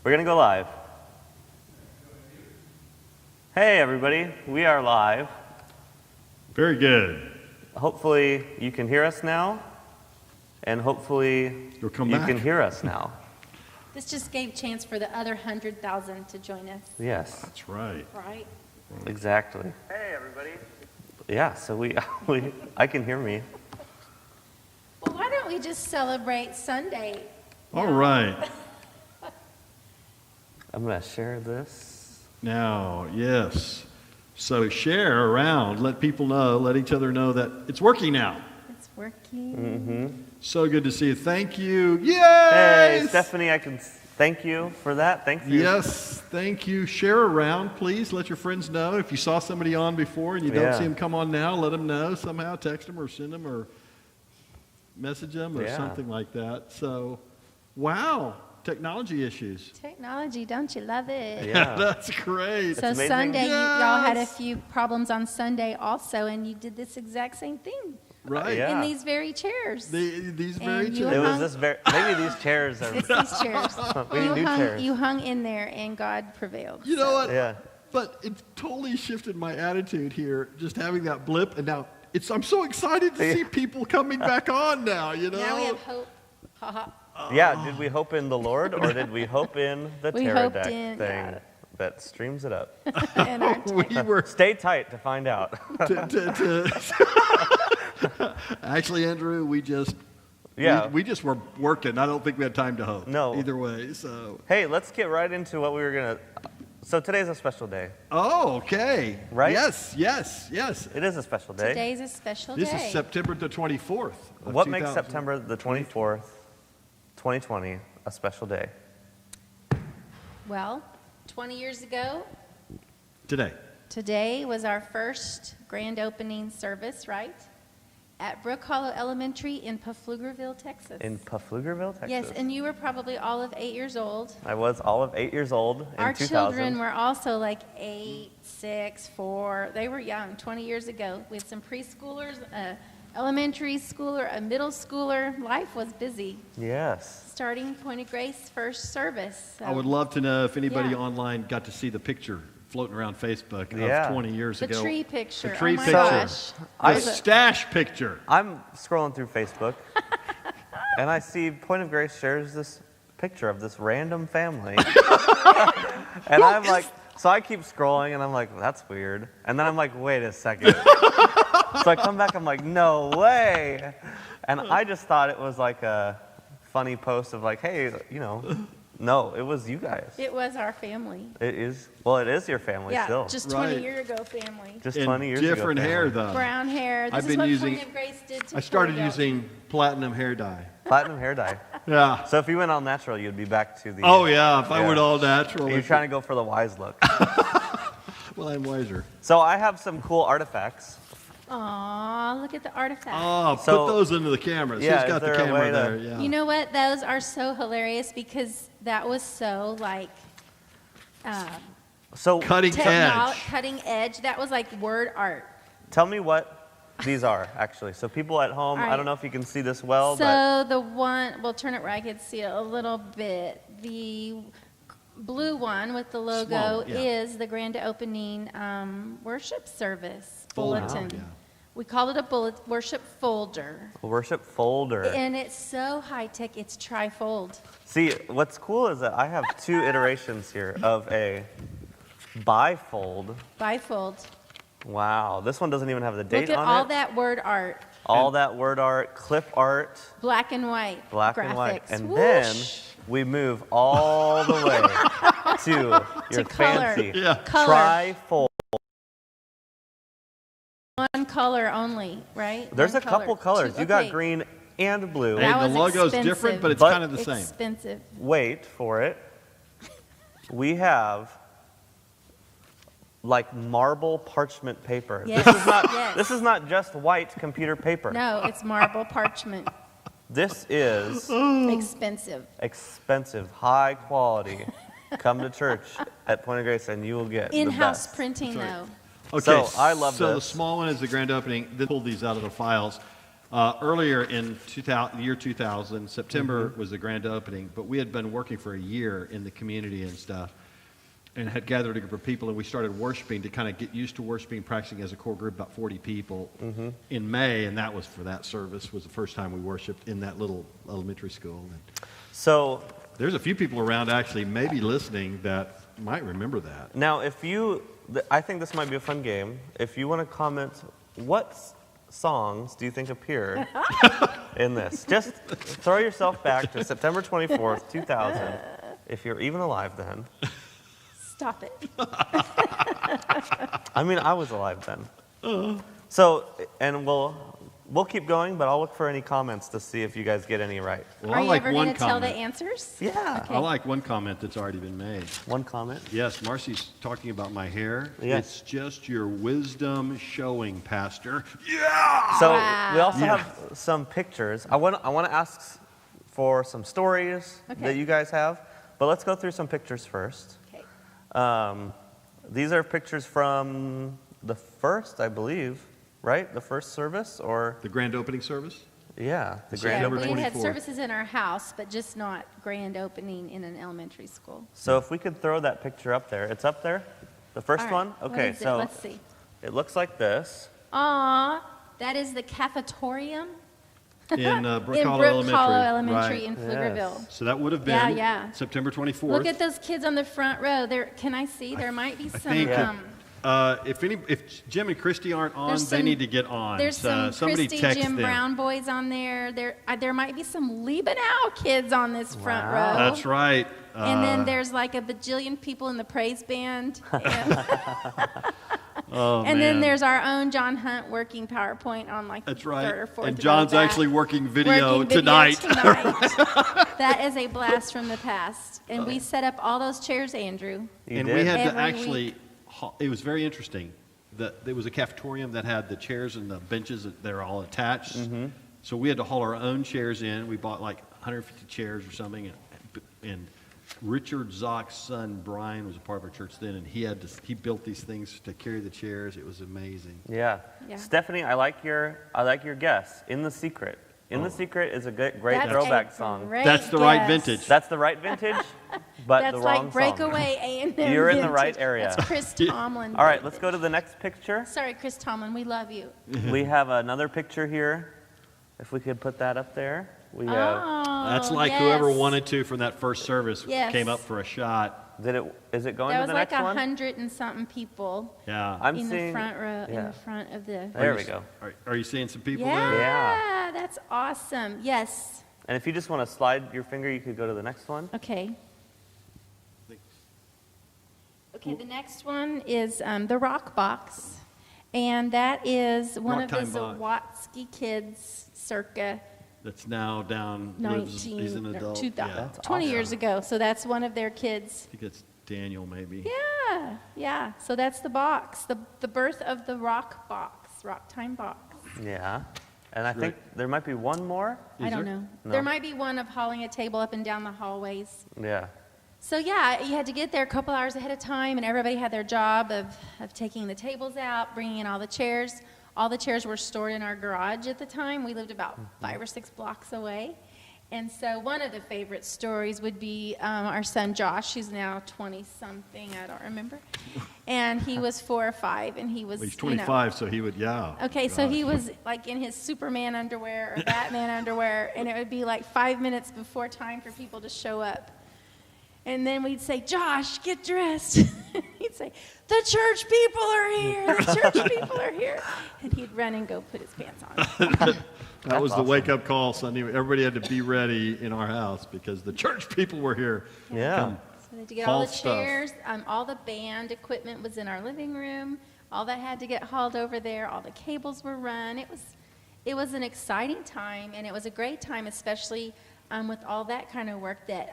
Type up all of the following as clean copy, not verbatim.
We're going to go live. Hey, everybody. We are live. Very good. Hopefully, you can hear us now, and hopefully, you can hear us now. This just gave chance for the other 100,000 to join us. Yes. That's right. Right? Exactly. Hey, everybody. Yeah, so I can hear me. Well, why don't we just celebrate Sunday? All right. I'm going to share this. Now, yes. So share around. Let people know, let each other know that it's working now. It's working. Mm-hmm. So good to see you. Thank you. Yay! Hey, Stephanie, I can thank you for that. Thank you. Yes, thank you. Share around, please. Let your friends know. If you saw somebody on before and you don't see them come on now, let them know somehow. Text them or send them or message them or something like that. So, wow. Technology issues. Technology, don't you love it? Yeah. That's great. So Sunday, y'all had a few problems on Sunday also, and you did this exact same thing. Right. Yeah. In these very chairs. These very chairs. It was this maybe these chairs are. It's these chairs. We need new chairs. You hung in there, and God prevailed. You know what? Yeah. But it totally shifted my attitude here, just having that blip, and now I'm so excited to see people coming back on now, you know? Now we have hope. Ha ha. Yeah, did we hope in the Lord, or did we hope in the pterodactyl thing that streams it up? Stay tight to find out. Actually, Andrew, we just were working. I don't think we had time to hope. No. Either way, so. Hey, let's get right into what we were going to. So today's a special day. Oh, okay. Right? Yes. It is a special day. Today's a special day. This is September the 24th. What makes September the 24th, 2020, a special day? Well, 20 years ago, Today was our first grand opening service, right? At Brook Hollow Elementary in Pflugerville, Texas. In Pflugerville, Texas? Yes, and you were probably all of 8 years old. I was all of 8 years old in 2000. Our children were also like 8, 6, 4. They were young 20 years ago. We had some preschoolers, elementary schooler, a middle schooler. Life was busy. Yes. Starting Point of Grace first service. So. I would love to know if anybody online got to see the picture floating around Facebook of 20 years ago. The tree picture. The tree picture. Gosh. The stash picture. I'm scrolling through Facebook, and I see Point of Grace shares this picture of this random family. And I'm like, so I keep scrolling, and I'm like, that's weird. And then I'm like, wait a second. So I come back, I'm like, no way. And I just thought it was like a funny post of like, hey, no, it was you guys. It was our family. It is. Well, it is your family still. Yeah, just 20 years ago family. Just 20 years ago. Different hair, though. Brown hair. This I've is been what using. Point of Grace did to I started Toledo. using platinum hair dye. Platinum hair dye. Yeah. So if you went all natural, you'd be back to the. Oh yeah, if I went all natural. You're trying to go for the wise look. Well, I'm wiser. So I have some cool artifacts. Aw, look at the artifacts. Oh, put those into the camera. Yeah, Who's got the camera there? Yeah. You know what? Those are so hilarious because that was so like So cutting edge. Cutting edge. That was like word art. Tell me what these are, actually. So people at home, All right. I don't know if you can see this well, So but the one, we'll turn it where I can see it a little bit. The blue one with the logo Small, yeah. is the grand opening worship service bulletin. Yeah. We call it a worship folder. a worship folder. And it's so high-tech, it's trifold. See, what's cool is that I have 2 iterations here of a bifold. Bifold. Wow, this one doesn't even have the date Look at on all it. that word art. All that word art, clip art, Black and white black graphics. and white. And Whoosh. then we move all the way to your color. fancy Color. trifold. One color only, right? There's One a couple colors. Two- You got okay. green and blue. That Hey, the was logo's expensive. different, but it's But- kind of the same. Expensive. Wait for it. We have like marble parchment paper. Yes. Yes. This is not just white computer paper. No, it's marble parchment. This is Expensive. expensive, high quality. Come to church at Point of Grace and you will get In-house the best. printing, though. Okay, So, I love So the this. small one is the grand opening. Then pull these out of the files. Earlier in the year 2000, September was the grand opening, but we had been working for a year in the community and stuff, and had gathered a group of people, and we started worshiping to kind of get used to worshiping, practicing as a core group, about 40 people in May, and that was for that service, was the first time we worshiped in that little elementary school. And So there's a few people around actually maybe listening that might remember that. now, I think this might be a fun game. If you want to comment, what songs do you think appear in this? Just throw yourself back to September 24th, 2000, if you're even alive then. Stop it. I mean, I was alive then. So, and we'll keep going, but I'll look for any comments to see if you guys get any right. Well, Are I you like ever one going to tell the comment. answers? Yeah. Okay. I like one comment that's already been made. One comment. Yes, Marcy's talking about my hair. Yes. It's just your wisdom showing, Pastor. Yeah! So Wow. we also Yeah. have some pictures. I want to ask for some stories Okay. that you guys have, but let's go through some pictures first. Okay. These are pictures from the first, I believe, right? The first service, or The grand opening service? yeah, the Yeah, grand September opening. We had 24th. services in our house, but just not grand opening in an elementary school. So if we could throw that picture up there, it's up there. The first All right. one. What Okay, is it? so Let's see. it looks like this. Aw, that is the cafetorium In Brook in Hollow Brook Elementary. Hollow Elementary Right. in Pflugerville. So that would have Yeah, been yeah. September 24th. Look at those kids on the front row. There, can I see? There might be I some. think if Jim and Christy aren't on, There's they some- need to get on. There's some somebody Christy text Jim them. Brown boys on there. There might be some Liebenau kids on this front Wow. row. That's right. And then there's like a bajillion people in the praise band. oh, And then man. there's our own John Hunt working PowerPoint on like That's third right. or fourth. And row John's back. actually working video Working tonight. That is a blast from the past. And we set up all those chairs, Andrew. You and did. we had to Every actually, it was very interesting. There was a cafetorium that had the chairs and the benches that they're all attached. Mm-hmm. So we had to haul our own chairs in. We bought like 150 chairs or something. And Richard Zock's son, Brian, was a part of our church then. And he built these things to carry the chairs. It was amazing. Yeah. Yeah. Stephanie, I like your guess. In the Secret. In the Secret is a great That's throwback a song. great That's the right guess. vintage. That's the right vintage, but That's the wrong like breakaway A&M You're in the vintage. right area. That's Chris Tomlin. All right, let's go to the next picture. Sorry, Chris Tomlin, we love you. We have another picture here. If we could put that up there. We have. Oh, That's like yes. whoever wanted to from that first service Yes. came up for a shot. Is it going That to was the like next one? 100 and something people Yeah. I'm in seeing. the front row, in yeah. the front of the. There we go. Are you seeing some people Yeah, there? Yeah. that's awesome. Yes. And if you just want to slide your finger, you could go to the next one. Okay. Okay, the next one is the Rock Box. And that is one Rock of the Time Box. Zawatsky kids circa That's now down. 19, He's an or adult. 2000, Yeah. That's 20 awesome. years ago. So that's one of their kids. I think it's Daniel, maybe. Yeah, yeah. So that's the box, the birth of the Rock Box, Rock Time Box. Yeah. And I think Right. there might be one more. I don't there? know. No. There might be one of hauling a table up and down the hallways. Yeah. So yeah, you had to get there a couple hours ahead of time, and everybody had their job of taking the tables out, bringing in all the chairs. All the chairs were stored in our garage at the time. We lived about 5 or 6 blocks away. And so one of the favorite stories would be our son Josh, who's now 20-something, I don't remember. And he was 4 or 5, and he was, Well, he's you know, 25, so he would, yeah. Okay, so Gosh. he was like in his Superman underwear or Batman underwear, and it would be like 5 minutes before time for people to show up. And then we'd say, Josh, get dressed. He'd say, the church people are here, the church people are here. And he'd run and go put his pants on. That was awesome. the wake-up call Sunday. Everybody had to be ready in our house because the church people were here. Yeah. Come. So they had to get all Haul the stuff. chairs, all the band equipment was in our living room. All that had to get hauled over there. All the cables were run. It was an exciting time, and it was a great time, especially with all that kind of work that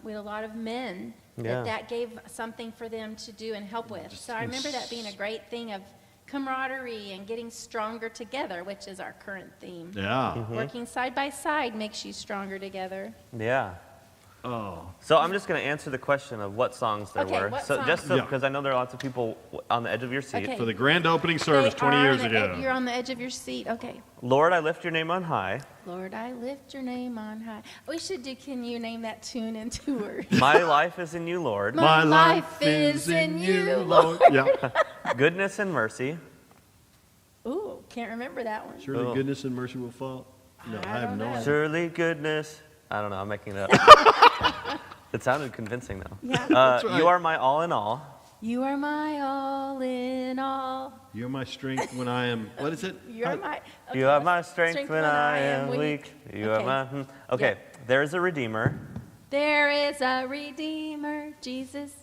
with a lot of men Yeah. that gave something for them to do and help with. So I remember that being a great thing of camaraderie and getting stronger together, which is our current theme. Yeah. Working side by side makes you stronger together. Yeah. Oh. So I'm just going to answer the question of what songs there Okay, were. what So songs? just Yeah. because I know there are lots of people on the edge of your seat. Okay. For the grand opening service They 20 are years on the ago. You're on the edge of your seat. Okay. Lord, I lift your name on high. Lord, I lift your name on high. We should do, can you name that tune in 2 words? My life is in you, Lord. My life is in you, Lord. Yeah. Goodness and mercy. Ooh, can't remember that one. Surely Oh. goodness and mercy will fall. No, I I have don't no know. idea. Surely goodness. I don't know. I'm making it up. It sounded convincing, though. Yeah. right. You are my all in all. You are my all in all. You're my strength when I am, what is it? You're my. Okay, You are let's- my strength when I am weak. You are Okay. my. Okay, there is a redeemer. There is a redeemer, Jesus.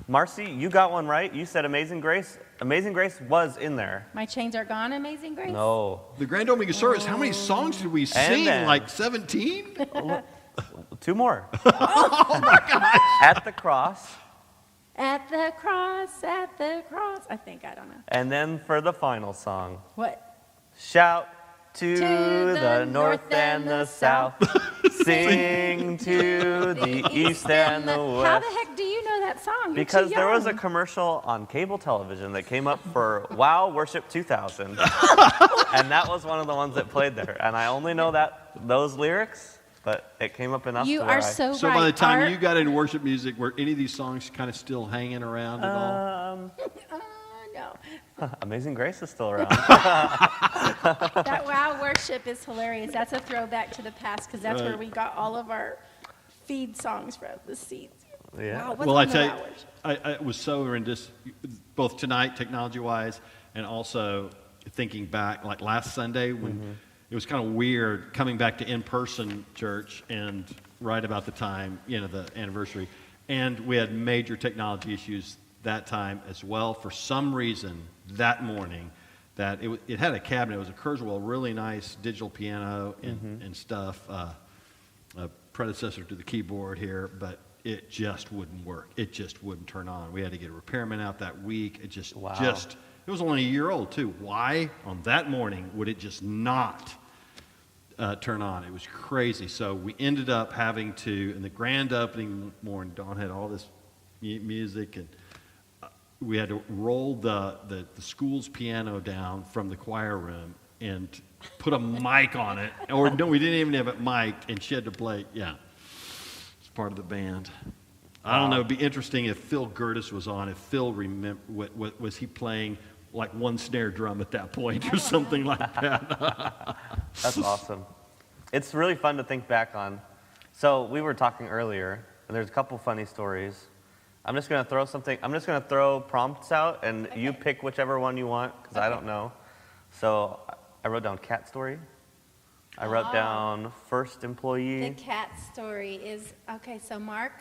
Marcy, you got one right. You said Amazing Grace. Amazing Grace was in there. My chains are gone, Amazing Grace. No. The grand opening service, how many songs did we sing? then- Like 17? 2 more. Oh my gosh. At the cross. At the cross, at the cross. I think, I don't know. And then for the final song, What? shout to the north and the south. Sing to the east and the How west. the heck do you know that song? You're Because too there was a young. commercial on cable television that came up for Wow Worship 2000. And that was one of the ones that played there. And I only know those lyrics, but it came up enough You to where are so So right. by the time Art. you got into worship music, were any of these songs kind of still hanging around at all? No. Amazing Grace is still around. That wow worship is hilarious. That's a throwback to the past because that's where Right. we got all of our feed songs from, the seeds. Yeah. Wow, what's Well, I on the tell you, wow worship? I was so horrendous, both tonight, technology-wise, and also thinking back, like last Sunday when it was kind of weird coming back to in-person church and right about the time, the anniversary, and we had major technology issues that time as well. For some reason, that morning, that it had a cabinet. It was a Kurzweil, really nice digital piano and stuff, a predecessor to the keyboard here, but it just wouldn't work. It just wouldn't turn on. We had to get a repairman out that week. It just, Wow. it was only a year old too. Why on that morning would it just not turn on? It was crazy. So we ended up having to, in the grand opening morning, Dawn had all this music, and we had to roll the school's piano down from the choir room and put a mic on it. Or no, we didn't even have it mic'd, and she had to play. Yeah, it's part of the band. I don't know. It'd be interesting if Phil Gertis was on. If Phil what was he playing like one snare drum at that point or something like that? That's awesome. It's really fun to think back on. So we were talking earlier, and there's a couple funny stories. I'm just going to throw prompts out, and you Okay. pick whichever one you want, because I Okay. don't know. So I wrote down cat story. I wrote down first The employee. cat story is, okay, so Mark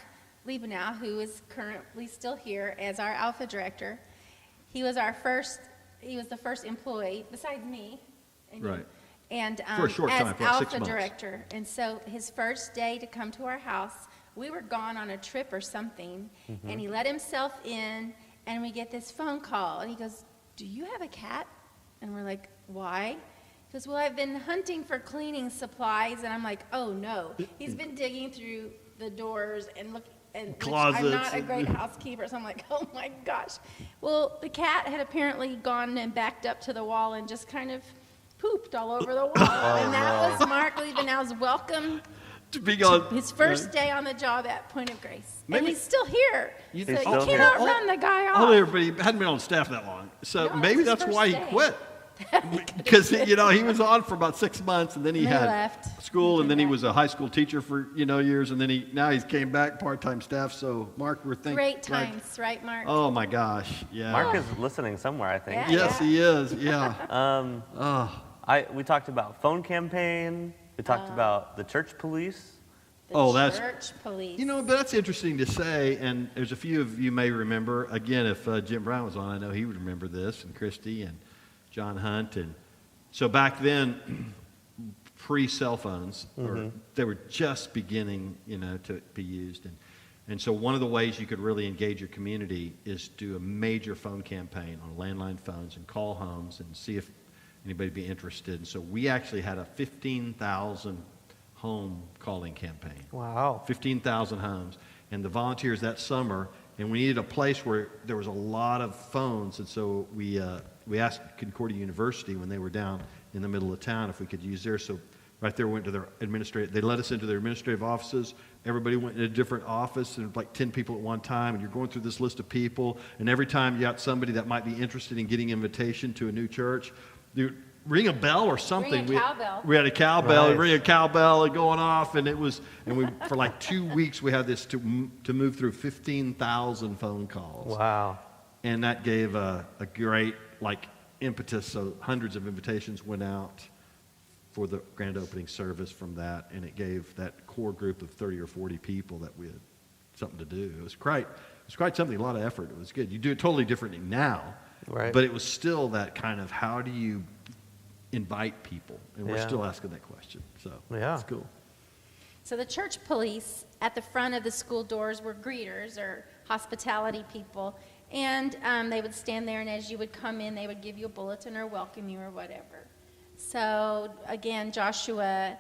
Liebenow, who is currently still here as our Alpha director, he was the first employee, besides me. And you. Right. And For a short as time, for like 6 Alpha months. director. And so his first day to come to our house, we were gone on a trip or something, and he let himself in, and we get this phone call, and he goes, "Do you have a cat?" And we're like, "Why?" He goes, "Well, I've been hunting for cleaning supplies," and I'm like, "Oh no." He's been digging through the doors and looking. And which I'm Closets not a great housekeeper, so I'm like, oh my gosh. Well, the cat had apparently gone and backed up to the wall and just kind of pooped all over the wall. And that was Mark Liebenau's welcome To be on his first day on the job at Point of Grace. And Maybe- he's still here. You So He's you still here. cannot run the guy off. Hold on, everybody hadn't been on staff that long, so No, maybe it's his that's why he first day. quit. Because he was on for about 6 months, and then he And then he had left. school, He and came then he back. was a high school teacher for years, and then now he's came back part-time staff. So Mark, we're thinking Great times, right, Mark? oh my gosh, yeah. Mark is listening somewhere, I think. Yeah. Yes, he is. Yeah. We talked about phone campaign. We talked about the church police. The oh, that's- church police. But that's interesting to say, and there's a few of you may remember. Again, if Jim Brown was on, I know he would remember this, and Christy and John Hunt, and so back then, pre-cell phones, or they were just beginning, to be used, and so one of the ways you could really engage your community is do a major phone campaign on landline phones and call homes and see if anybody would be interested. And so we actually had a 15,000 home calling campaign. Wow. 15,000 homes. And the volunteers that summer, and we needed a place where there was a lot of phones, and so we asked Concordia University when they were down in the middle of town if we could use theirs. So right there, went to their they let us into their administrative offices. Everybody went in a different office, and like 10 people at one time, and you're going through this list of people, and every time you got somebody that might be interested in getting invitation to a new church, you ring a bell or something. Ring a cowbell. We had a cowbell, Nice. ring a cowbell and going off, and we for like 2 weeks we had this to move through 15,000 phone calls. Wow. And that gave a great impetus. So hundreds of invitations went out for the grand opening service from that, and it gave that core group of 30 or 40 people that we had something to do. It was quite something, a lot of effort. It was good. You do it totally differently now, Right. but it was still that kind of how do you invite people, and we're Yeah. still asking that question. So Yeah. it's cool. So the church police at the front of the school doors were greeters or hospitality people, and they would stand there, and as you would come in, they would give you a bulletin or welcome you or whatever. So again, Joshua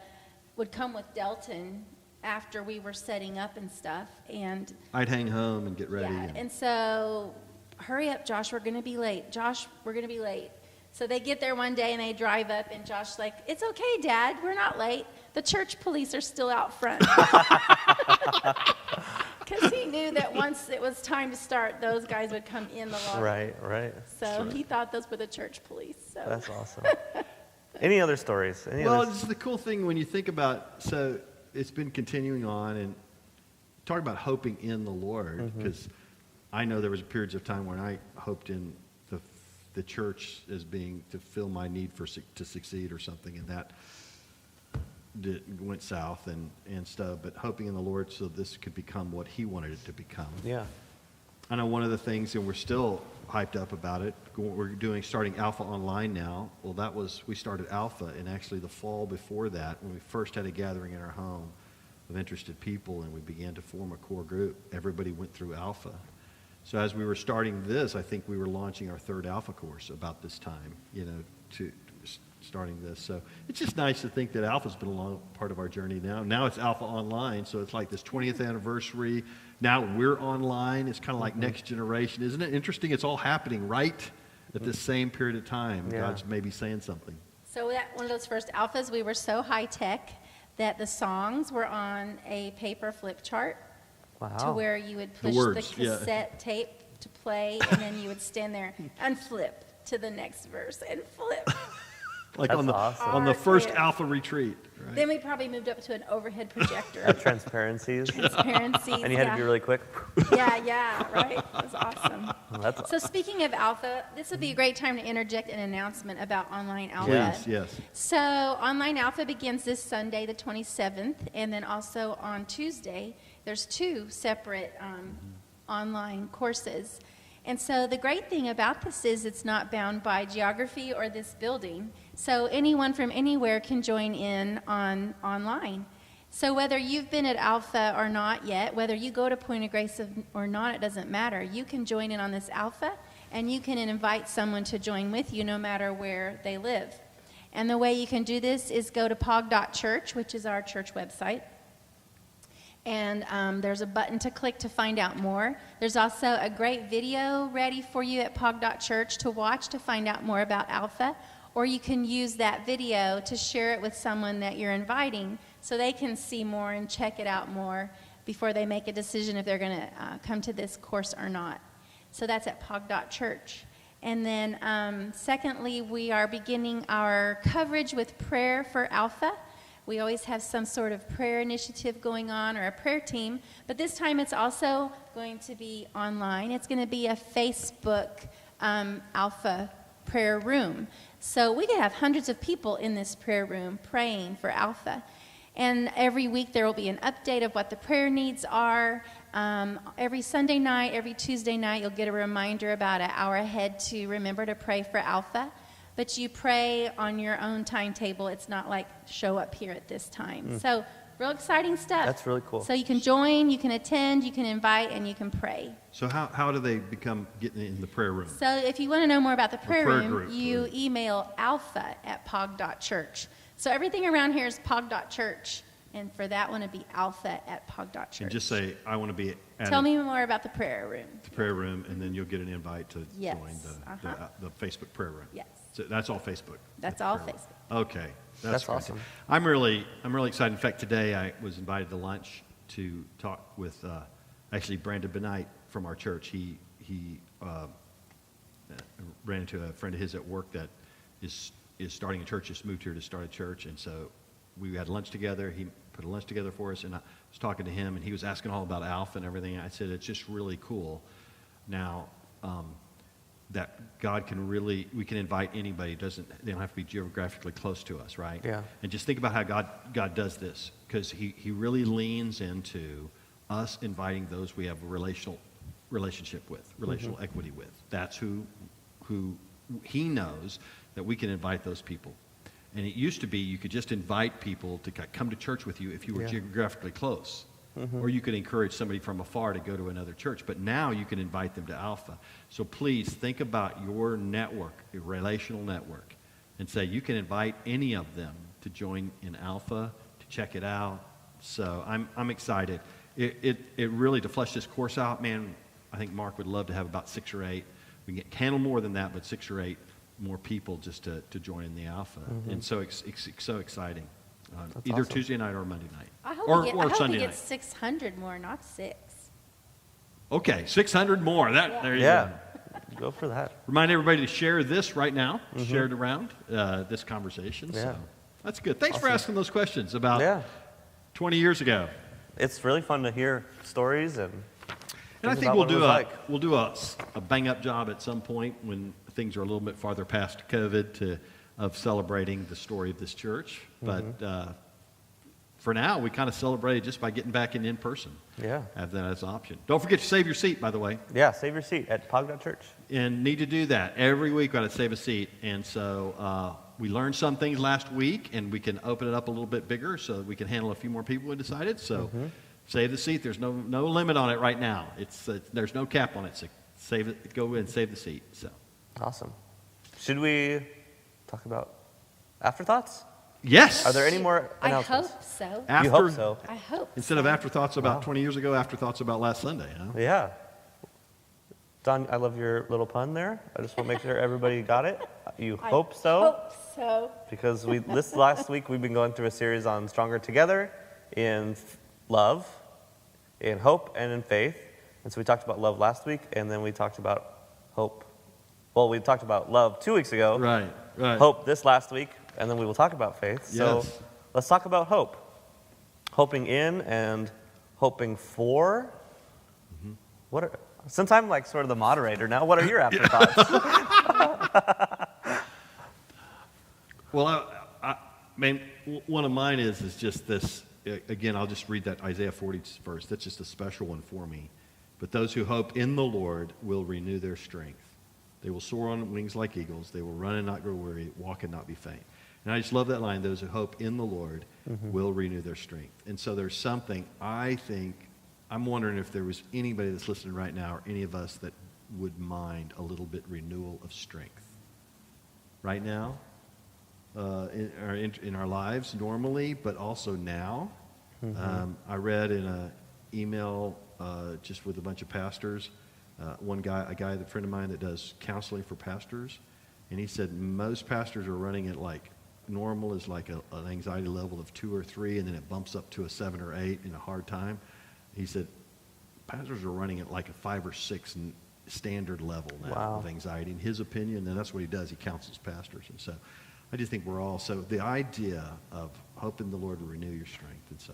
would come with Delton after we were setting up and stuff, and I'd hang home and get ready. yeah, and so hurry up, Josh, we're going to be late. Josh, we're going to be late. So they get there one day and they drive up, and Josh's like, it's okay, Dad, we're not late. The church police are still out front. Because he knew that once it was time to start, those guys would come in the lobby. Right. So he thought those were the church police. So That's awesome. Any other stories? Well, it's the cool thing when you think about, so it's been continuing on, and talk about hoping in the Lord, because I know there was periods of time when I hoped in the church as being to fill my need to succeed or something, and that went south and stuff, but hoping in the Lord so this could become what he wanted it to become. Yeah. I know one of the things, and we're still hyped up about it, we're starting Alpha Online now. Well, we started Alpha, and actually the fall before that, when we first had a gathering in our home of interested people, and we began to form a core group, everybody went through Alpha. So as we were starting this, I think we were launching our third Alpha course about this time, to starting this. So it's just nice to think that Alpha's been a long part of our journey now. Now it's Alpha Online, so it's like this 20th anniversary. Now we're online. It's kind of like next generation. Isn't it interesting? It's all happening right at the same period of time. Yeah. God's maybe saying something. So that one of those first alphas, we were so high tech that the songs were on a paper flip chart Wow. to where you would push words, the yeah. cassette tape to play, and then you would stand there and flip to the next verse and flip. Like That's on the awesome. on the first Yeah. Alpha retreat, right? Then we probably moved up to an overhead projector. Transparencies. Transparency. And you had to be really quick. Yeah, right? It was awesome. That's So speaking of Alpha, this would be a great time to interject an announcement about Online Alpha. Yeah. Please, yes. So Online Alpha begins this Sunday, the 27th, and then also on Tuesday, there's 2 separate online courses. And so the great thing about this is it's not bound by geography or this building. So anyone from anywhere can join in online. So whether you've been at Alpha or not yet, whether you go to Point of Grace or not, it doesn't matter. You can join in on this Alpha, and you can invite someone to join with you no matter where they live. And the way you can do this is go to pog.church, which is our church website. And there's a button to click to find out more. There's also a great video ready for you at pog.church to watch to find out more about Alpha. Or you can use that video to share it with someone that you're inviting so they can see more and check it out more before they make a decision if they're going to come to this course or not. So that's at pog.church. And then secondly, we are beginning our coverage with prayer for Alpha. We always have some sort of prayer initiative going on or a prayer team, but this time it's also going to be online. It's going to be a Facebook Alpha prayer room. So we could have hundreds of people in this prayer room praying for Alpha. And every week there will be an update of what the prayer needs are. Every Sunday night, every Tuesday night, you'll get a reminder about an hour ahead to remember to pray for Alpha. But you pray on your own timetable. It's not like show up here at this time. So real exciting stuff. That's really cool. So you can join, you can attend, you can invite, and you can pray. So how do they getting in the prayer room? So if you want to know more about the prayer prayer room, group, you email alpha@pog.church. So everything around here is pog.church. And for that one, it'd be alpha@pog.church. And just say, I want to be at Tell me more about the prayer room. the prayer room, and then you'll get an invite to Yes, join the Facebook prayer room. Yes. So that's all Facebook. That's the all prayer room. Facebook. Okay, That's great. awesome. I'm really excited. In fact, today I was invited to lunch to talk with actually Brandon Benight from our church. He ran into a friend of his at work that is starting a church. Just moved here to start a church, and so we had lunch together. He put a lunch together for us, and I was talking to him, and he was asking all about Alpha and everything. I said it's just really cool. Now. That God can really, we can invite anybody. They don't have to be geographically close to us, right? Yeah. And just think about how God does this, because he really leans into us inviting those we have a relationship with, relational equity with. That's who he knows that we can invite those people. And it used to be you could just invite people to come to church with you if you were geographically close. Or you could encourage somebody from afar to go to another church. But now you can invite them to Alpha. So please think about your network, your relational network, and say you can invite any of them to join in Alpha, to check it out. So I'm excited. It really, to flesh this course out, man, I think Mark would love to have about 6 or 8. We can handle more than that, but 6 or 8 more people just to join in the Alpha. And so it's so exciting. Either awesome. Tuesday night or Monday night. I hope or we get Sunday night. 600 more, not 6. Okay, 600 more. There you Yeah. go. Go for that. Remind everybody to share this right now. Share it around this conversation. Yeah. So that's good. Thanks for Awesome. asking those questions about Yeah. 20 years ago. It's really fun to hear stories and And I think think about we'll what it do was we'll do a bang up job at some point when things are a little bit farther past COVID of celebrating the story of this church. But for now, we kind of celebrate just by getting back in person. Yeah. Have that as an option. Don't forget to save your seat, by the way. Yeah, save your seat at pog.church. And need to do that. Every week, got to save a seat. And so we learned some things last week, and we can open it up a little bit bigger so that we can handle a few more people, we decided. So save the seat. There's no limit on it right now. There's no cap on it. So save it. Go and save the seat. So Awesome. Should we talk about afterthoughts? yes. Are there any more I announcements? hope so. After, You hope so. I hope Instead so. of afterthoughts about Wow. 20 years ago, afterthoughts about last Sunday, huh? Yeah. Don, I love your little pun there. I just want to make sure everybody got it. You I hope so, Hope so. because this last week we've been going through a series on Stronger Together in love, in hope, and in faith. And so we talked about love last week, and then we talked about hope. Well, we talked about love 2 weeks ago. Right. Hope this last week, and then we will talk about faith. So Yes. let's talk about hope. Hoping in and hoping for. Since I'm like sort of the moderator now, what are your afterthoughts? Well, I mean, one of mine is just this. Again, I'll just read that Isaiah 40 verse. That's just a special one for me. But those who hope in the Lord will renew their strength. They will soar on wings like eagles. They will run and not grow weary, walk and not be faint. And I just love that line. Those who hope in the Lord will renew their strength. And so there's something, I think, I'm wondering if there was anybody that's listening right now or any of us that would mind a little bit renewal of strength. Right now, in our lives normally, but also now. I read in an email just with a bunch of pastors, a friend of mine that does counseling for pastors, and he said most pastors are running at like normal is like an anxiety level of 2 or 3, and then it bumps up to a 7 or 8 in a hard time. He said pastors are running at like a 5 or 6 standard level now Wow. of anxiety. In his opinion, and that's what he does. He counsels pastors, and so I just think we're all so the idea of hope in the Lord will renew your strength,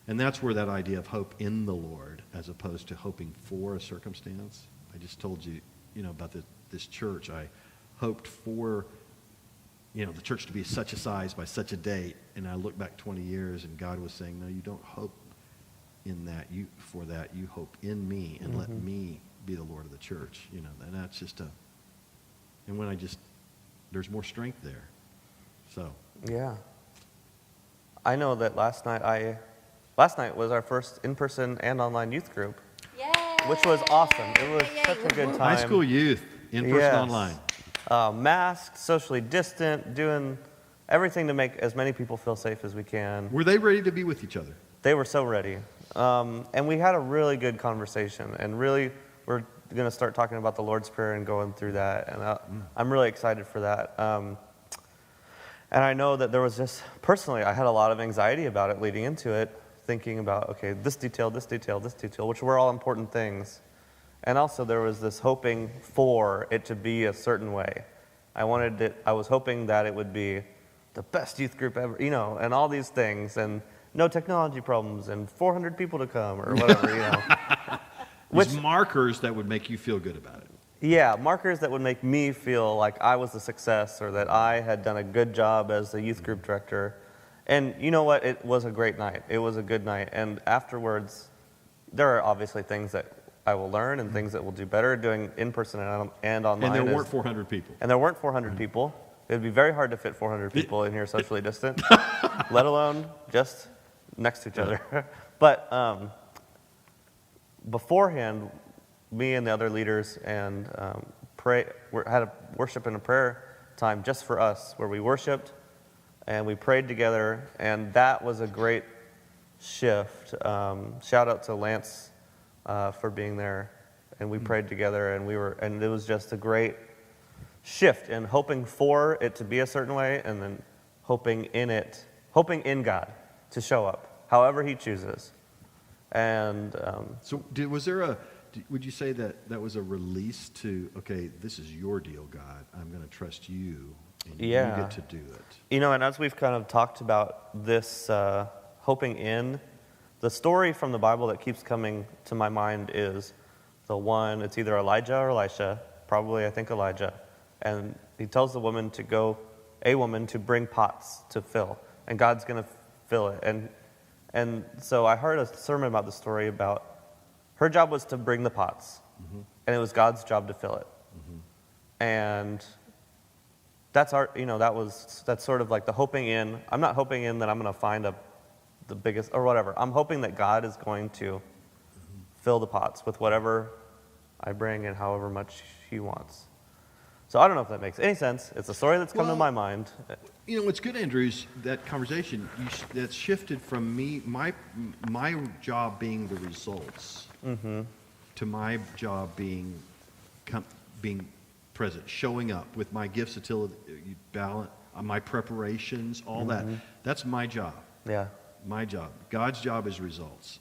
and that's where that idea of hope in the Lord, as opposed to hoping for a circumstance. I just told you, about this church. I hoped for, the church to be such a size by such a date, and I look back 20 years, and God was saying, no, you don't hope in that. You hope in me, and let me be the Lord of the church. And that's just and when there's more strength there. So. Yeah. I know that last night was our first in-person and online youth group, Yay! which was awesome. It was Yay, such a good woo-hoo. time. High school youth, in person, Yes. online. Masked, socially distant, doing everything to make as many people feel safe as we can. Were they ready to be with each other? They were so ready. And we had a really good conversation, and really we're going to start talking about the Lord's Prayer and going through that, and I'm really excited for that. And I know that there was just, personally, I had a lot of anxiety about it leading into it, thinking about, okay, this detail, this detail, this detail, which were all important things. And also there was this hoping for it to be a certain way. I was hoping that it would be the best youth group ever, and all these things, and no technology problems, and 400 people to come, or whatever, Which markers that would make you feel good about it. Yeah, markers that would make me feel like I was a success, or that I had done a good job as the youth group director. And you know what? It was a great night. It was a good night. And afterwards, there are obviously things that I will learn and things that we'll do better doing in person and online. And there weren't 400 people. And there weren't 400 people. It would be very hard to fit 400 people in here socially distant, let alone just next to each other. But beforehand, me and the other leaders and had a worship and a prayer time just for us, where we worshiped and we prayed together, and that was a great shift. Shout out to Lance for being there, and we prayed together, and it was just a great shift in hoping for it to be a certain way, and then hoping in God to show up however He chooses. And so, would you say that was a release to, okay, this is your deal, God. I'm going to trust you, and you get to do it. And as we've kind of talked about this hoping in, the story from the Bible that keeps coming to my mind is it's either Elijah or Elisha, probably I think Elijah, and he tells a woman to bring pots to fill, and God's going to fill it. And so I heard a sermon about the story about her job was to bring the pots, and it was God's job to fill it. And that's that's sort of like the hoping in. I'm not hoping in that I'm going to find the biggest or whatever. I'm hoping that God is going to fill the pots with whatever I bring and however much He wants. So I don't know if that makes any sense. It's a story that's come to my mind. What's good, Andrew, is that conversation that's shifted from me, my job being the results, to my job being present, showing up with my gifts, balance, my preparations, all that. That's my job. Yeah. My job. God's job is results,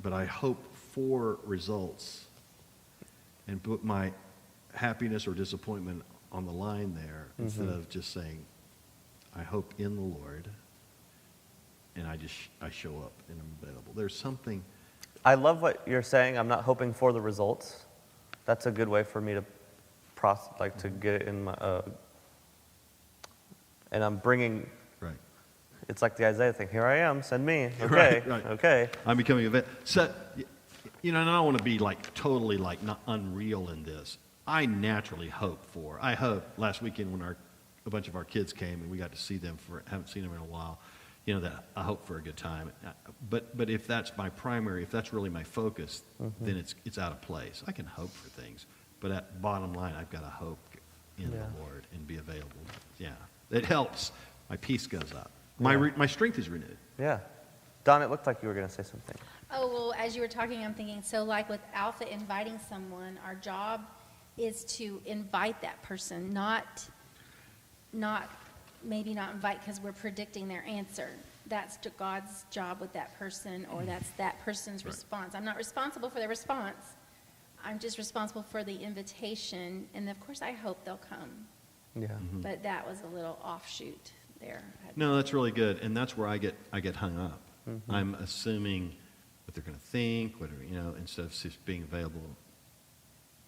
but I hope for results, and put my happiness or disappointment on the line there instead of just saying, I hope in the Lord, and I show up and I'm available. There's something. I love what you're saying. I'm not hoping for the results. That's a good way for me to to get it in my. And I'm bringing. Right. It's like the Isaiah thing. Here I am. Send me. Okay. Right. Okay. I'm becoming a vet. So, and I don't want to be totally not unreal in this. I naturally hope last weekend when a bunch of our kids came and we got to see them haven't seen them in a while, that I hope for a good time. But if that's my primary, if that's really my focus, then it's out of place. I can hope for things, but at bottom line, I've got to hope in the Lord and be available. Yeah, it helps. My peace goes up. My strength is renewed. Yeah. Don, it looked like you were going to say something. Oh, well, as you were talking, I'm thinking, so like with Alpha inviting someone, our job is to invite that person, maybe not invite because we're predicting their answer. That's God's job with that person, or that's that person's response. I'm not responsible for their response. I'm just responsible for the invitation, and of course I hope they'll come. Yeah. But that was a little offshoot there. No, that's really good, and that's where I get hung up. I'm assuming what they're going to think, whatever, instead of just being available,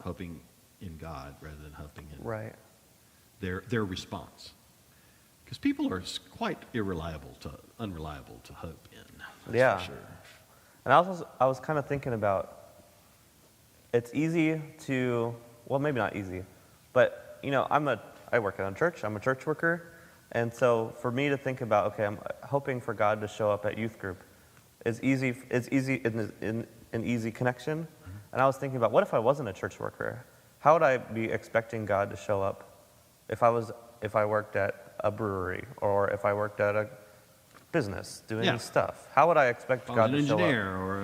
hoping in God rather than hoping in their response. Because people are quite unreliable to hope in. That's for sure. And I was kind of thinking about, it's easy to, well, maybe not easy, but I work in a church. I'm a church worker, and so for me to think about, okay, I'm hoping for God to show up at youth group is easy. It's easy in an easy connection. And I was thinking about, what if I wasn't a church worker? How would I be expecting God to show up if I worked at a brewery, or if I worked at a business doing Yeah. stuff, how would I expect I was God an to show up? engineer or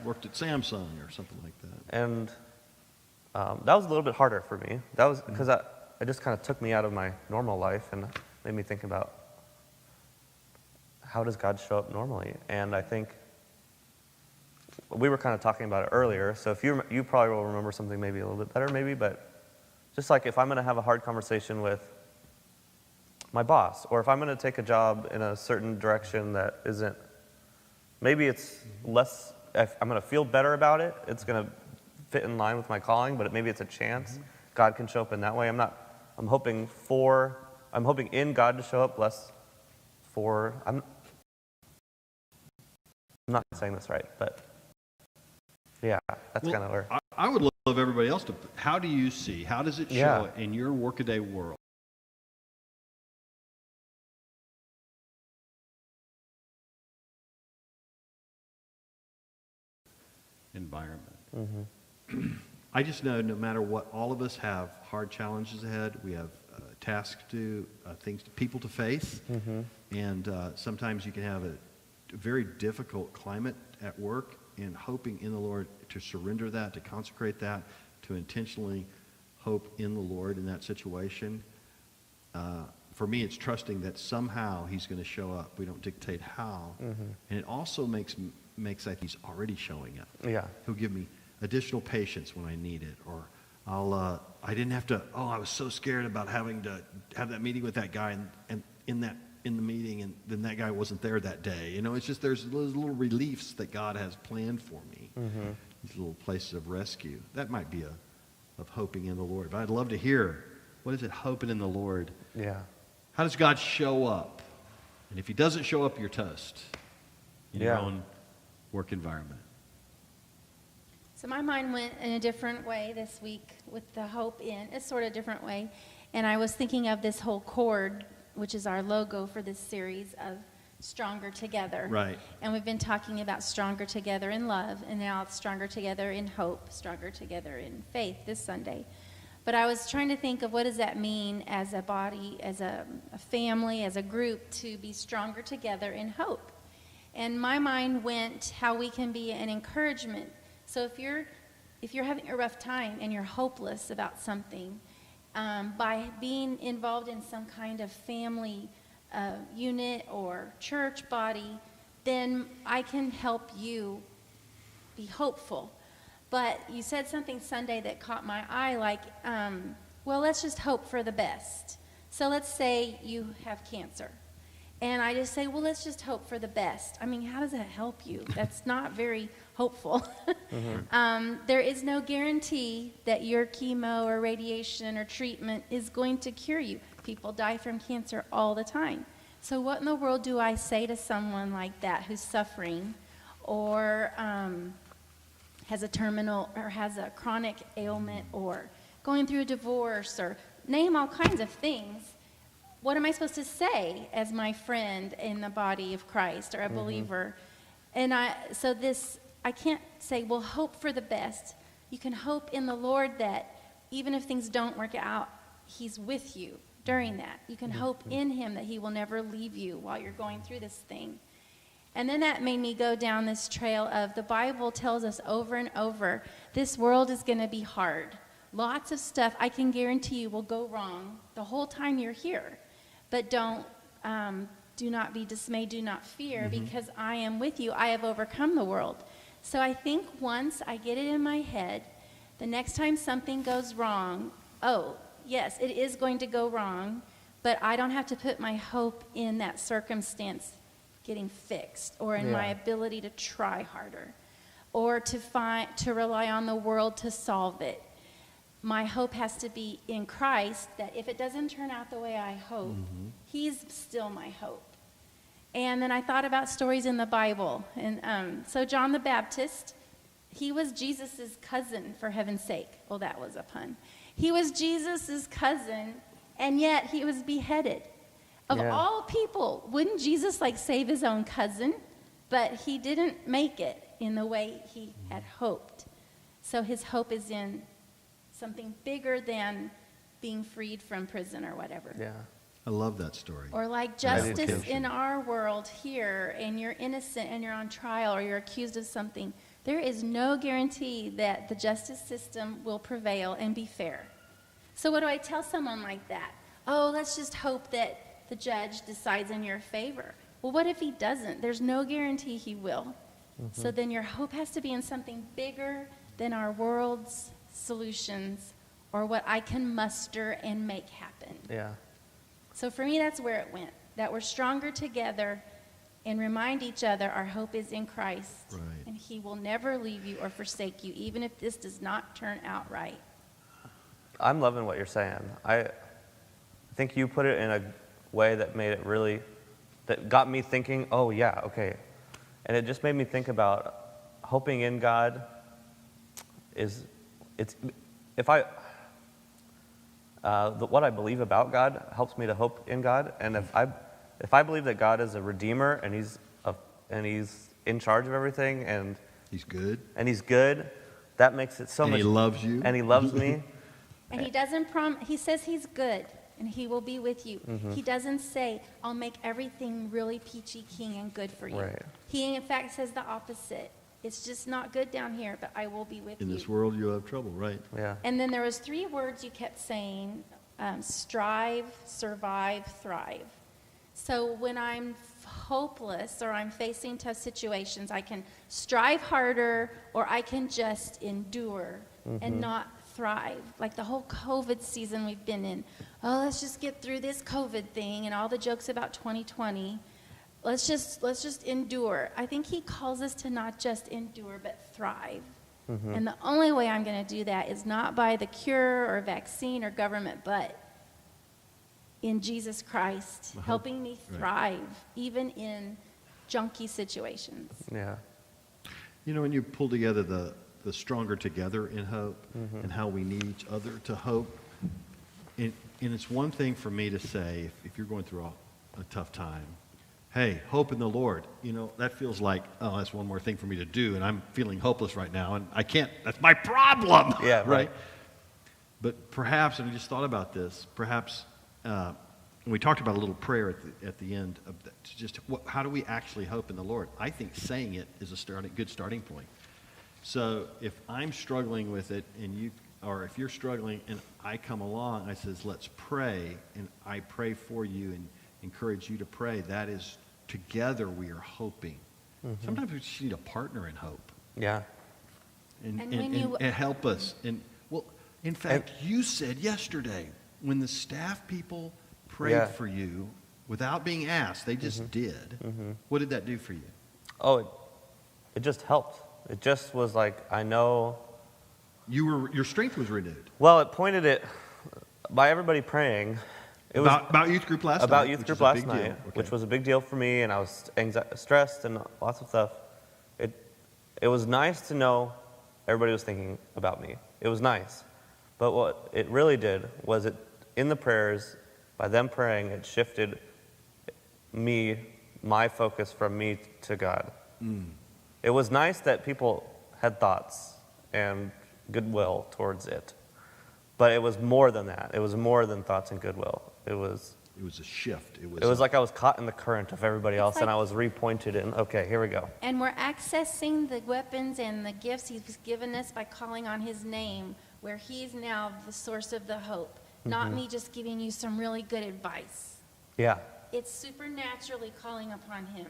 worked at Samsung or something like that. And that was a little bit harder for me. That was because it just kind of took me out of my normal life and made me think about how does God show up normally. And I think we were kind of talking about it earlier, so if you probably will remember something maybe a little bit better maybe, but just like if I'm going to have a hard conversation with my boss, or if I'm going to take a job in a certain direction that isn't, maybe it's less, if I'm going to feel better about it, it's going to fit in line with my calling, but maybe it's a chance God can show up in that way. I'm hoping in God to show up, less for, I'm not saying this right, but yeah, that's kind of where. I would love everybody else to, how does it show in your workaday world? Environment. I just know no matter what, all of us have hard challenges ahead. We have tasks to do, people to face, and sometimes you can have a very difficult climate at work, and hoping in the Lord to surrender that, to consecrate that, to intentionally hope in the Lord in that situation. For me, it's trusting that somehow He's going to show up. We don't dictate how, and it also makes like He's already showing up. Yeah. He'll give me additional patience when I need it, or I didn't have to. I was so scared about having to have that meeting with that guy, and in the meeting, and then that guy wasn't there that day. It's just there's those little reliefs that God has planned for me. These little places of rescue. That might be of hoping in the Lord. But I'd love to hear, what is it, hoping in the Lord? Yeah. How does God show up? And if He doesn't show up, you're toast in your own work environment. So my mind went in a different way this week with the hope in, a sort of different way. And I was thinking of this whole cord, which is our logo for this series of Stronger Together. Right. And we've been talking about stronger together in love, and now it's stronger together in hope, stronger together in faith this Sunday. But I was trying to think of what does that mean as a body, as a family, as a group, to be stronger together in hope. And my mind went how we can be an encouragement. So if you're having a rough time and you're hopeless about something, by being involved in some kind of family unit or church body, then I can help you be hopeful. But you said something Sunday that caught my eye, like, well, let's just hope for the best. So let's say you have cancer. And I just say, well, let's just hope for the best. I mean, how does that help you? That's not very hopeful. There is no guarantee that your chemo or radiation or treatment is going to cure you. People die from cancer all the time. So what in the world do I say to someone like that who's suffering or has a terminal or has a chronic ailment or going through a divorce or name all kinds of things? What am I supposed to say as my friend in the body of Christ or a believer? And I can't say, well, hope for the best. You can hope in the Lord that even if things don't work out, He's with you during that. You can hope in Him that He will never leave you while you're going through this thing. And then that made me go down this trail of the Bible tells us over and over, this world is going to be hard. Lots of stuff I can guarantee you will go wrong the whole time you're here. But do not be dismayed, do not fear, because I am with you. I have overcome the world. So I think once I get it in my head, the next time something goes wrong, oh, yes, it is going to go wrong, but I don't have to put my hope in that circumstance getting fixed or in my ability to try harder or to rely on the world to solve it. My hope has to be in Christ, that if it doesn't turn out the way I hope, He's still my hope. And then I thought about stories in the Bible. And so John the Baptist, he was Jesus' cousin, for heaven's sake. Well, that was a pun. He was Jesus' cousin, and yet he was beheaded. Of all people, wouldn't Jesus save his own cousin? But he didn't make it in the way he had hoped. So his hope is in something bigger than being freed from prison or whatever. Yeah. I love that story. Or like I do justice too. in our world here, and you're innocent and you're on trial or you're accused of something, there is no guarantee that the justice system will prevail and be fair. So what do I tell someone like that? Oh, let's just hope that the judge decides in your favor. Well, what if he doesn't? There's no guarantee he will. So then your hope has to be in something bigger than our world's solutions or what I can muster and make happen. Yeah. So for me, that's where it went, that we're stronger together and remind each other our hope is in Christ. Right. And he will never leave you or forsake you, even if this does not turn out right. I'm loving what you're saying. I think you put it in a way that made it really, that got me thinking, oh yeah, okay. And it just made me think about hoping in God what I believe about God helps me to hope in God. And if I believe that God is a redeemer and he's in charge of everything and He's good. he's good, that makes it so And much. he loves you. And he loves me. And he doesn't he says he's good and he will be with you. He doesn't say, I'll make everything really peachy keen and good for you. Right. He, in fact, says the opposite. It's just not good down here, but I will be with In you. this world, you'll have trouble, right? Yeah. And then there was 3 words you kept saying, strive, survive, thrive. So when I'm hopeless or I'm facing tough situations, I can strive harder or I can just endure and not thrive. Like the whole COVID season we've been in. Oh, let's just get through this COVID thing and all the jokes about 2020. Let's just endure. I think he calls us to not just endure, but thrive. And the only way I'm going to do that is not by the cure or vaccine or government, but in Jesus Christ, helping me thrive, even in junky situations. Yeah. You know, when you pull together the stronger together in hope and how we need each other to hope, and it's one thing for me to say, if you're going through a tough time, hey, hope in the Lord. You know, that feels like, oh, that's one more thing for me to do, and I'm feeling hopeless right now, and I can't, that's my problem. Yeah, right. But perhaps, and I just thought about this, perhaps, we talked about a little prayer at the end of that, how do we actually hope in the Lord? I think saying it is a good starting point. So if I'm struggling with it, or if you're struggling and I come along, I says, let's pray, and I pray for you and encourage you to pray. That is, together we are hoping. Sometimes we just need a partner in hope. Yeah. And help us. And well, in fact, you said yesterday when the staff people prayed for you without being asked, they just did. What did that do for you? Oh, it just helped. It just was like, I know. Your strength was renewed. Well, it pointed it by everybody praying. It was About youth group last night. about youth which group is a last big deal. night, Okay. which was a big deal for me, and I was stressed and lots of stuff. It was nice to know everybody was thinking about me. It was nice. But what it really did was in the prayers, by them praying, it shifted my focus from me to God. It was nice that people had thoughts and goodwill towards it. But it was more than that. It was more than thoughts and goodwill. It was a shift. It was like I was caught in the current of everybody else, and like- I was repointed in, okay, here we go. And we're accessing the weapons and the gifts he's given us by calling on his name, where he's now the source of the hope, not me just giving you some really good advice. Yeah. It's supernaturally calling upon him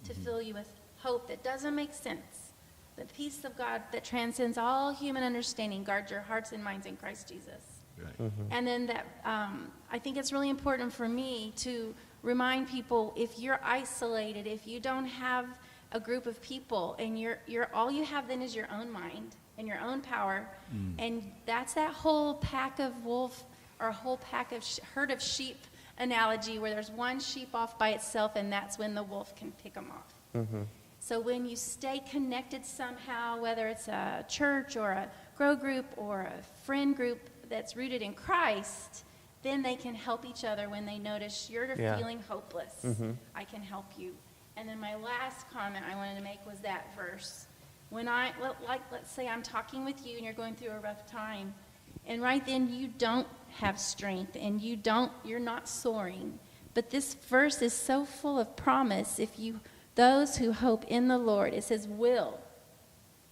to fill you with hope that doesn't make sense. The peace of God that transcends all human understanding, guard your hearts and minds in Christ Jesus. Right. And then I think it's really important for me to remind people, if you're isolated, if you don't have a group of people, and you're all you have then is your own mind and your own power, and that's that whole pack of wolf or a whole pack of herd of sheep analogy, where there's one sheep off by itself, and that's when the wolf can pick them off. So when you stay connected somehow, whether it's a church or a grow group or a friend group that's rooted in Christ, then they can help each other when they notice you're feeling hopeless. I can help you. And then my last comment I wanted to make was that verse. When let's say I'm talking with you and you're going through a rough time, And right then you don't have strength and you're not soaring. But this verse is so full of promise. Those who hope in the Lord, it says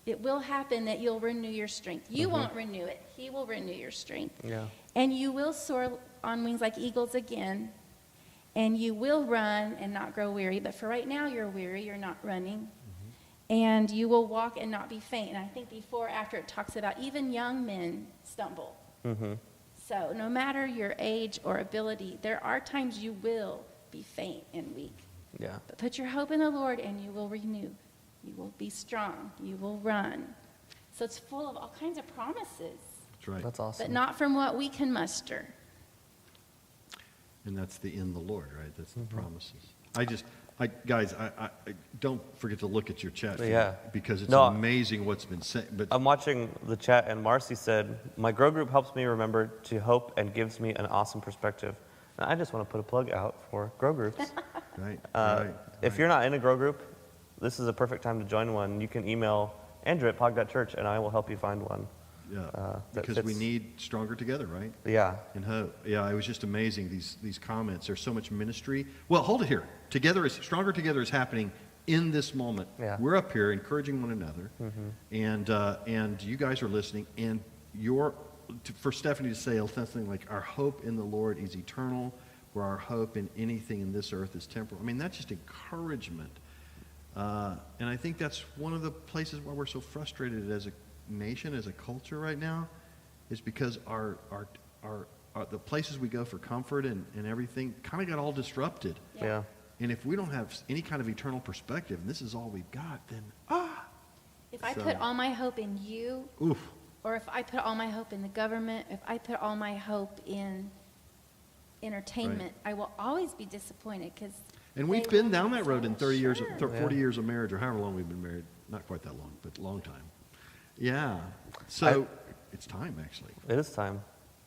it will happen that you'll renew your strength. You won't renew it. He will renew your strength. Yeah. And you will soar on wings like eagles again. And you will run and not grow weary. But for right now, you're weary. You're not running. And you will walk and not be faint. And I think after it talks about even young men stumble. So no matter your age or ability, there are times you will be faint and weak. Yeah. But put your hope in the Lord and you will renew. You will be strong. You will run. So it's full of all kinds of promises. That's right. That's awesome. But not from what we can muster. And that's the in the Lord, right? That's the promises. Guys, I don't forget to look at your chat feed, Yeah. because it's No, amazing what's been said. But I'm watching the chat, and Marcy said, my grow group helps me remember to hope and gives me an awesome perspective. And I just want to put a plug out for grow groups. right. If you're not in a grow group, this is a perfect time to join one. You can email Andrew at pog.church, and I will help you find one. That because we fits. need stronger together, right? Yeah. And hope. Yeah, it was just amazing, these comments. There's so much ministry. Well, hold it here. Stronger together is happening in this moment. Yeah. We're up here encouraging one another, and you guys are listening. And for Stephanie to say something like, our hope in the Lord is eternal, where our hope in anything in this earth is temporal. I mean, that's just encouragement. And I think that's one of the places why we're so frustrated as a nation, as a culture right now, is because our the places we go for comfort and everything kind of got all disrupted. Yeah. And if we don't have any kind of eternal perspective, and this is all we've got, then If I put all my hope in you, oof. or if I put all my hope in the government, if I put all my hope in entertainment, I will always be disappointed because. And we've been down that road in 30 years, 40 years of marriage, or however long we've been married. Not quite that long, but a long time. Yeah. So it's time, actually. It is time.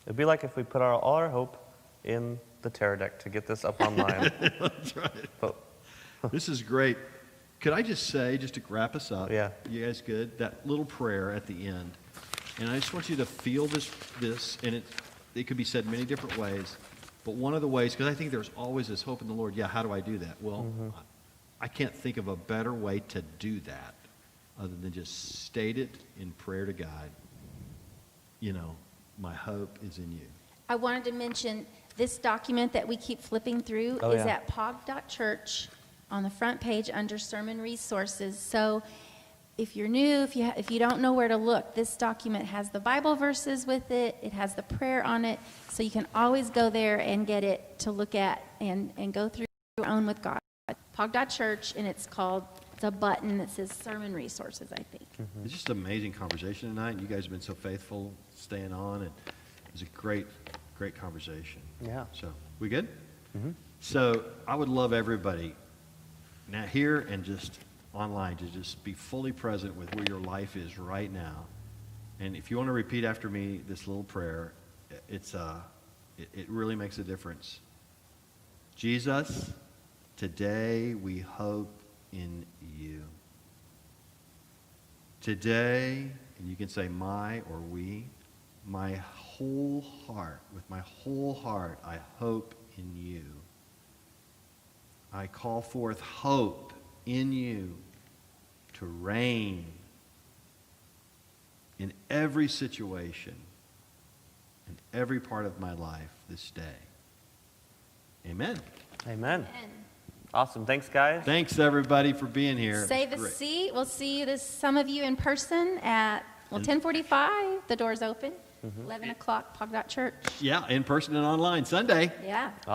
It'd be like if we put all our hope in the Terror Deck to get this up online. That's right. But, This is great. Could I just say, just to wrap us up, Yeah. you guys good? That little prayer at the end. And I just want you to feel this, and it could be said many different ways. But one of the ways, because I think there's always this hope in the Lord, how do I do that? Well, I can't think of a better way to do that other than just state it in prayer to God. My hope is in you. I wanted to mention this document that we keep flipping through Oh, is yeah. at pog.church on the front page under sermon resources. So if you're new, if you don't know where to look, this document has the Bible verses with it. It has the prayer on it. So you can always go there and get it to look at and go through your own with God. Pog.church, and it's a button that says sermon resources, I think. It's just an amazing conversation tonight. You guys have been so faithful staying on, and it was a great, great conversation. Yeah. So, we good? So, I would love everybody now here and just online to just be fully present with where your life is right now. And if you want to repeat after me this little prayer, it really makes a difference. Jesus, today we hope in you. Today, and you can say my or we, my whole heart, with my whole heart, I hope in you. I call forth hope in you to reign in every situation, in every part of my life this day. Amen. amen. And Awesome. Thanks, guys. Thanks, everybody, for being here. save a Great. seat. We'll see some of you in person at 10:45. The door's open. 11 o'clock, Pog.church. Yeah, in person and online Sunday. Yeah. Awesome.